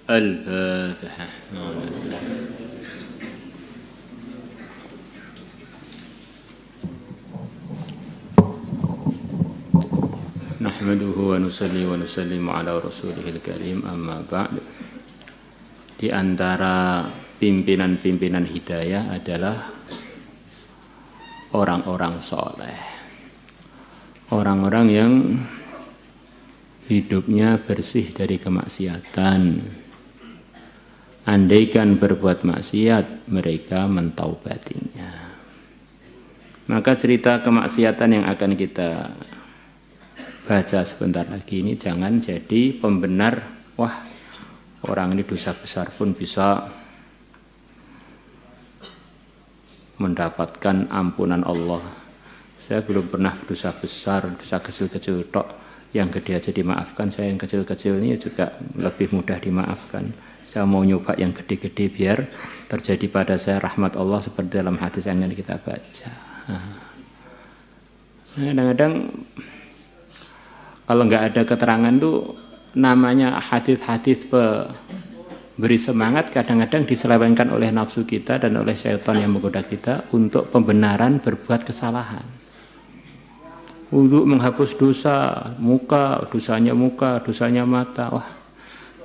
Al-Fatihah. Nahmaduhu wa nusalli wa nusallimu ala rasulihil karim, amma ba'd. Di antara pimpinan-pimpinan hidayah adalah orang-orang soleh, orang-orang yang hidupnya bersih dari kemaksiatan. Andaikan berbuat maksiat, mereka mentaubatinya. Maka cerita kemaksiatan yang akan kita baca sebentar lagi ini jangan jadi pembenar, wah orang ini dosa besar pun bisa mendapatkan ampunan Allah. Saya belum pernah dosa besar, dosa kecil-kecil tok, yang gede aja dimaafkan. Saya yang kecil-kecil ini juga lebih mudah dimaafkan. Saya mau nyoba yang gede-gede biar terjadi pada saya rahmat Allah seperti dalam hadis yang kita baca. Kadang-kadang kalau nggak ada keterangan tuh namanya hadis-hadis beri semangat, kadang-kadang diselewengkan oleh nafsu kita dan oleh syaitan yang menggoda kita untuk pembenaran berbuat kesalahan. Untuk menghapus dosa, dosanya mata. Wah,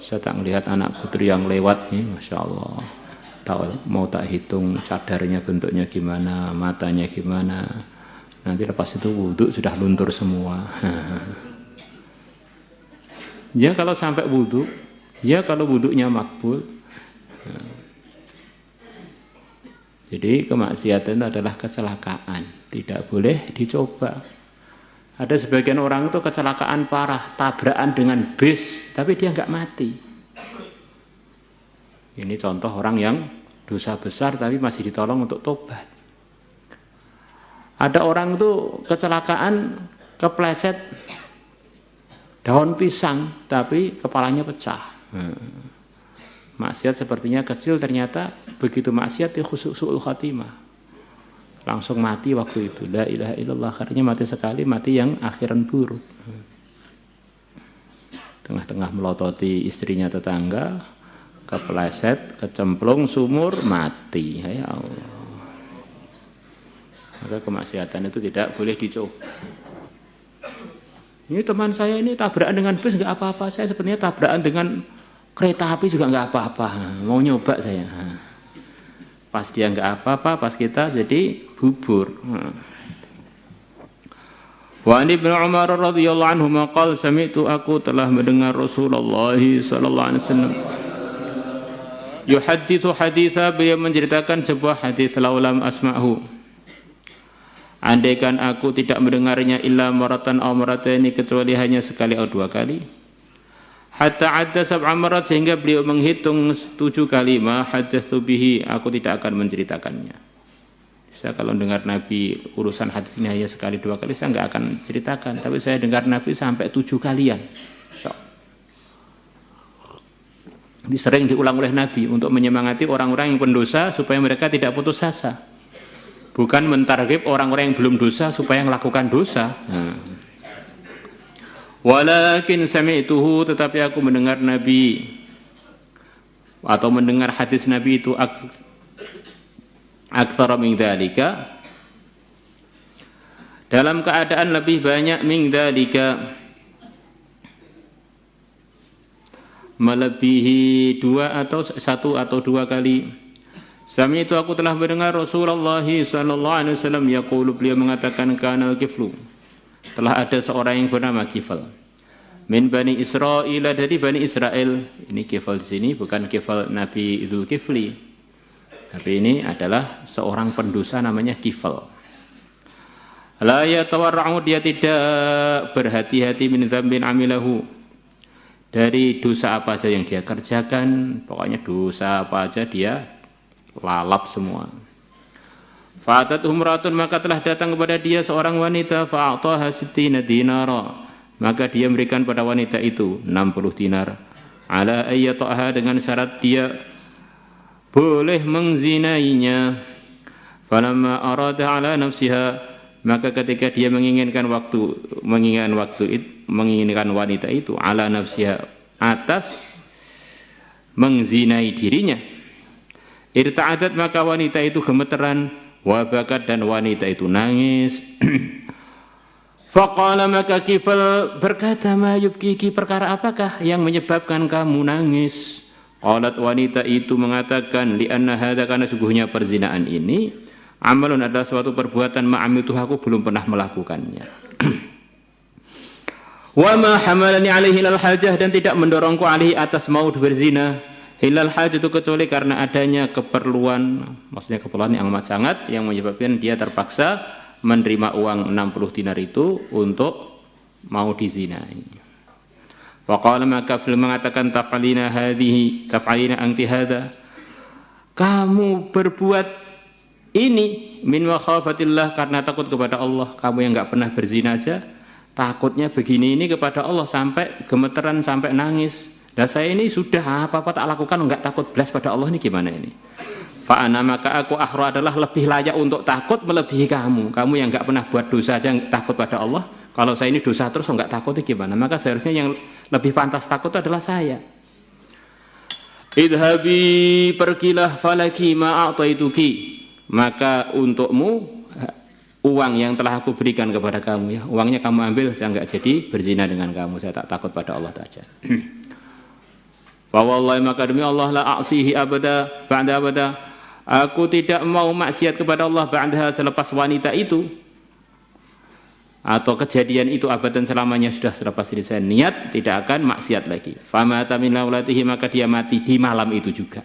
saya tak melihat anak putri yang lewat nih, Masya Allah. Mau tak hitung cadarnya bentuknya gimana, matanya gimana. Nanti lepas itu wudhu sudah luntur semua. Ya kalau sampai wudhu, ya kalau wudhunya makbul. Jadi kemaksiatan adalah kecelakaan, tidak boleh dicoba. Ada sebagian orang itu kecelakaan parah, tabrakan dengan bis, tapi dia nggak mati. Ini contoh orang yang dosa besar tapi masih ditolong untuk tobat. Ada orang itu kecelakaan, kepleset daun pisang, tapi kepalanya pecah. Maksiat sepertinya kecil, ternyata begitu maksiat dia su'ul khatimah. Langsung mati waktu itu. La ilaha illallah, akhirnya mati sekali, mati yang akhiran buruk. Tengah-tengah melototi istrinya tetangga, kepleset, kecemplung sumur, mati. Ya Allah. Maka kemaksiatan itu tidak boleh dicoba. Ini teman saya ini tabrakan dengan bus nggak apa-apa. Saya sebenarnya tabrakan dengan kereta api juga nggak apa-apa. Mau nyoba saya. Pas dia nggak apa-apa, pas kita jadi bubur. Wa Ibnu Umar radhiyallahu anhu maqal sami'tu, aku telah mendengar Rasulullah sallallahu alaihi wasallam yuhadditsu haditsa, beliau menceritakan sebuah hadis, laulam asma'hu, andaikan aku tidak mendengarnya illa maratan aw marataini, kecuali hanya sekali atau dua kali, hatta adda sab'a marat, sehingga beliau menghitung 7 kali, ma haddatsu bihi, aku tidak akan menceritakannya. Saya kalau dengar Nabi urusan hadis ini hanya sekali dua kali, saya nggak akan ceritakan, tapi saya dengar Nabi sampai 7 kalian. Ini sering diulang oleh Nabi untuk menyemangati orang-orang yang pendosa supaya mereka tidak putus asa. Bukan mentarget orang-orang yang belum dosa supaya melakukan dosa. Walakin sami'tuhu, tetapi aku mendengar Nabi atau mendengar hadis Nabi itu aktsara min dzalika, dalam keadaan lebih banyak min dzalika, melebihi 2 atau 1 atau 2 kali. Sami itu aku telah mendengar Rasulullah sallallahu alaihi wasallam yaqulu, beliau mengatakan, kana al-kiflu, telah ada seorang yang bernama Kifl, min Bani Israil, dari Bani Israel. Ini Kifl di sini bukan Kifl Nabi Dzulkifli, tapi ini adalah seorang pendosa namanya Kifl. La yatawarra'u, dia tidak berhati-hati, min dzambin amilahu, dari dosa apa saja yang dia kerjakan, pokoknya dosa apa aja dia lalap semua. Fa'atat umratun, maka telah datang kepada dia seorang wanita, fa'ataha 60 dinara, maka dia memberikan pada wanita itu 60 dinar, ala ayyataha, dengan syarat dia boleh mengzinainya. Falamma arada ala nafsiha, maka ketika dia menginginkan wanita itu ala nafsiha, atas mengzinai dirinya. Irta'adat, maka wanita itu gemeteran, wa bakat, dan wanita itu nangis. Faqala, maka Kifl berkata, ma yubkiki, perkara apakah yang menyebabkan kamu nangis? Qalat, wanita itu mengatakan, li'anna hadza, karena sungguhnya perzinaan ini amalun, adalah suatu perbuatan ma'amiltu, aku belum pernah melakukannya. Wa ma hamalani alaihi lal hajah, dan tidak mendorongku alaihi atas mau berzina, hilal hajah, itu kecuali karena adanya keperluan, maksudnya keperluan yang amat sangat yang menyebabkan dia terpaksa menerima uang 60 dinar itu untuk mau dizinai. Wa qala, maka Kifl mengatakan, taf'alina anti hadza, kamu berbuat ini min makhafatillah, karena takut kepada Allah. Kamu yang enggak pernah berzina aja takutnya begini ini kepada Allah, sampai gemeteran, sampai nangis. Dan saya ini sudah apa-apa tak lakukan enggak takut belas pada Allah, ini gimana ini? Fa'ana, maka aku ahra, adalah lebih layak untuk takut melebihi kamu. Kamu yang enggak pernah buat dosa aja takut pada Allah. Kalau saya ini dosa terus enggak takut, itu gimana? Maka seharusnya yang lebih pantas takut adalah saya. Idhabi, pergilah, falaki ma'ataituki, maka untukmu uang yang telah aku berikan kepada kamu, ya. Uangnya kamu ambil, saya enggak jadi berzina dengan kamu, saya tak takut pada Allah saja. Fa wallahi, maka demi Allah, la a'sihi abada ba'da abada, aku tidak mau maksiat kepada Allah ba'daha, selepas wanita itu atau kejadian itu, abadan, selamanya, sudah selepas ini saya niat tidak akan maksiat lagi. Famata min laulatihi, maka dia mati di malam itu juga.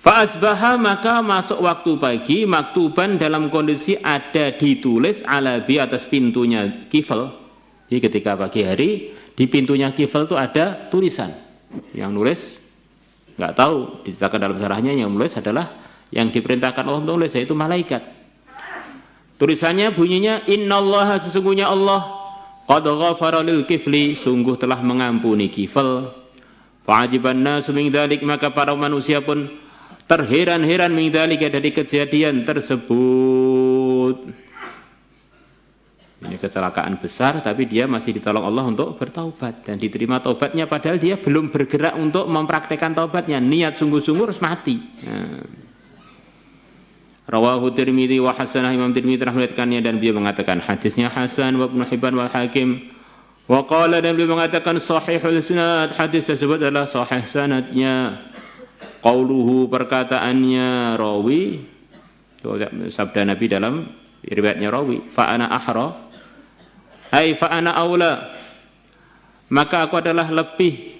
Fa'asbaha, maka masuk waktu pagi, maktuban, dalam kondisi ada ditulis, ala bi, atas pintunya Kifl. Jadi ketika pagi hari di pintunya Kifl itu ada tulisan. Yang nulis enggak tahu, diceritakan dalam syarahnya, yang nulis adalah yang diperintahkan Allah menulis, yaitu malaikat. Tulisannya bunyinya, innallaha, sesungguhnya Allah, qad ghafara lil Kifli, sungguh telah mengampuni Kifl. Fa'ajiban nasu min dzalik, maka para manusia pun terheran-heran min dzalika, dari kejadian tersebut. Ini kecelakaan besar, tapi dia masih ditolong Allah untuk bertaubat dan diterima taubatnya, padahal dia belum bergerak untuk mempraktekkan taubatnya. Niat sungguh-sungguh harus mati. Rawahu Tirmidzi wa hasanah, Imam Tirmidzi telah meriwayatkannya dan beliau mengatakan hadisnya hasan, wa Ibnu Hibban wal Hakim. Wa qala, dan beliau mengatakan sahihul sanad, hadis tersebut adalah sahih sanadnya. Qauluhu, perkataannya rawi, sabda Nabi dalam riwayatnya rawi, fa ana ahra, ai fa ana aula, maka aku adalah lebih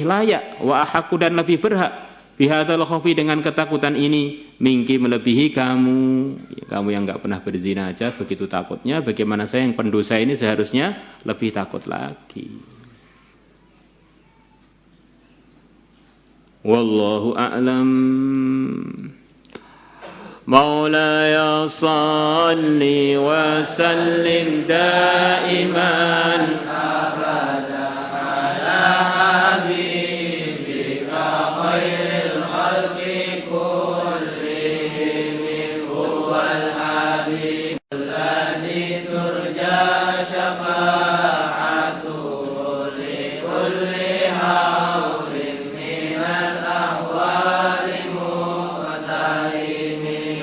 layak, wa ahaqu, dan lebih berhak, bihadzal khaufi, dengan ketakutan ini, mingki, melebihi kamu. Kamu yang enggak pernah berzina aja begitu takutnya, bagaimana saya yang pendosa ini seharusnya lebih takut lagi. Wallahu a'lam. Maulaya salli wa sallim daiman abada ala habibika khairil khalqi kullihim, huwal habib alladhi turja syafa'atuhu li kulli hawlin minal ahwali muqtahimi.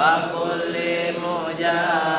wa kulli mujahid